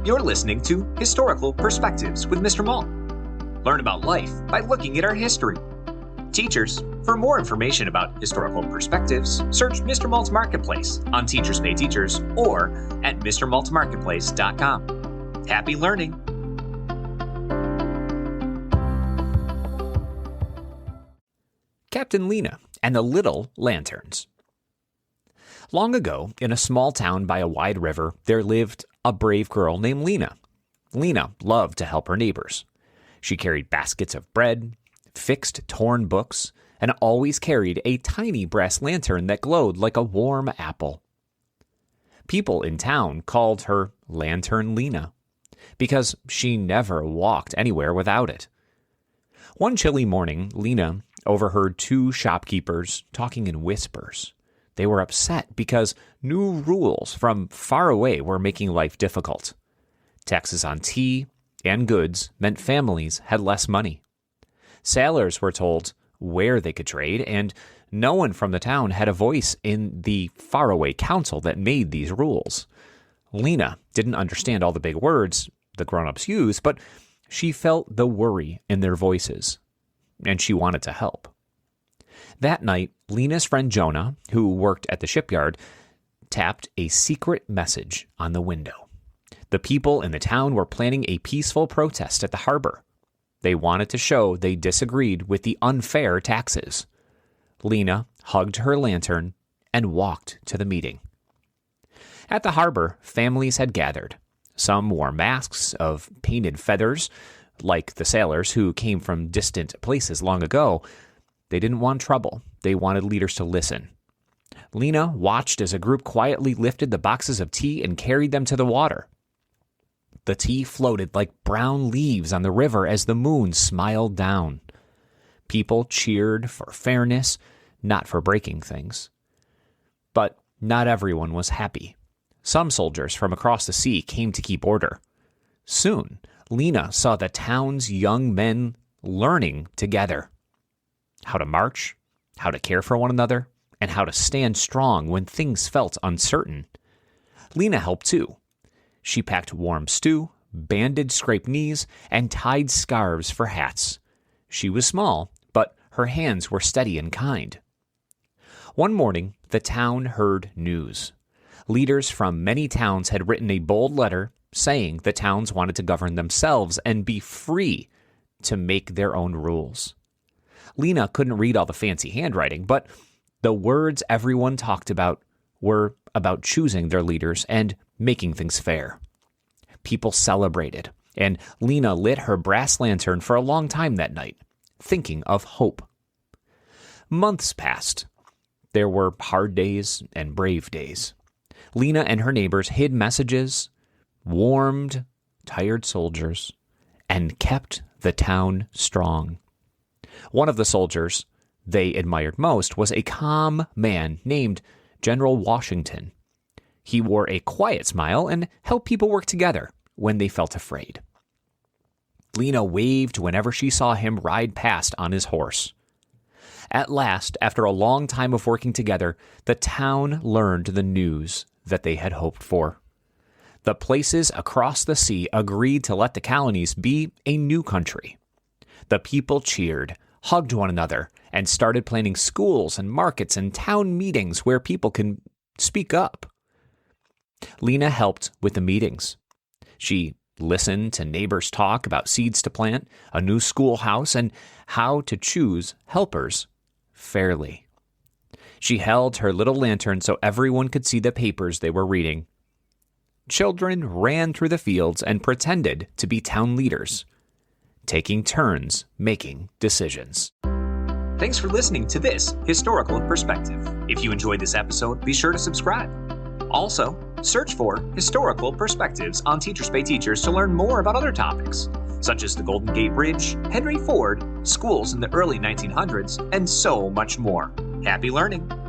You're listening to Historical Perspectives with Mr. Malt. Learn about life by looking at our history. Teachers, for more information about historical perspectives, search Mr. Malt's Marketplace on Teachers Pay Teachers or at mrmaltmarketplace.com. Happy learning! Captain Lina and the Little Lanterns. Long ago, in a small town by a wide river, there lived a brave girl named Lina. Lina loved to help her neighbors. She carried baskets of bread, fixed torn books, and always carried a tiny brass lantern that glowed like a warm apple. People in town called her Lantern Lina because she never walked anywhere without it. One chilly morning, Lina overheard two shopkeepers talking in whispers. They were upset because new rules from far away were making life difficult. Taxes on tea and goods meant families had less money. Sailors were told where they could trade, and no one from the town had a voice in the faraway council that made these rules. Lina didn't understand all the big words the grown-ups used, but she felt the worry in their voices, and she wanted to help. That night, Lina's friend Jonah, who worked at the shipyard, tapped a secret message on the window. The people in the town were planning a peaceful protest at the harbor. They wanted to show they disagreed with the unfair taxes. Lina hugged her lantern and walked to the meeting. At the harbor, families had gathered. Some wore masks of painted feathers, like the sailors who came from distant places long ago. They didn't want trouble. They wanted leaders to listen. Lina watched as a group quietly lifted the boxes of tea and carried them to the water. The tea floated like brown leaves on the river as the moon smiled down. People cheered for fairness, not for breaking things. But not everyone was happy. Some soldiers from across the sea came to keep order. Soon, Lina saw the town's young men learning together. How to march, how to care for one another, and how to stand strong when things felt uncertain. Lina helped too. She packed warm stew, bandaged scraped knees, and tied scarves for hats. She was small, but her hands were steady and kind. One morning, the town heard news. Leaders from many towns had written a bold letter saying the towns wanted to govern themselves and be free to make their own rules. Lina couldn't read all the fancy handwriting, but the words everyone talked about were about choosing their leaders and making things fair. People celebrated, and Lina lit her brass lantern for a long time that night, thinking of hope. Months passed. There were hard days and brave days. Lina and her neighbors hid messages, warmed tired soldiers, and kept the town strong. One of the soldiers they admired most was a calm man named General Washington. He wore a quiet smile and helped people work together when they felt afraid. Lina waved whenever she saw him ride past on his horse. At last, after a long time of working together, the town learned the news that they had hoped for. The places across the sea agreed to let the colonies be a new country. The people cheered, hugged one another, and started planning schools and markets and town meetings where people can speak up. Lina helped with the meetings. She listened to neighbors talk about seeds to plant, a new schoolhouse, and how to choose helpers fairly. She held her little lantern so everyone could see the papers they were reading. Children ran through the fields and pretended to be town leaders, taking turns making decisions. Thanks for listening to this Historical Perspective. If you enjoyed this episode, be sure to subscribe. Also, search for Historical Perspectives on Teachers Pay Teachers to learn more about other topics, such as the Golden Gate Bridge, Henry Ford, schools in the early 1900s, and so much more. Happy learning!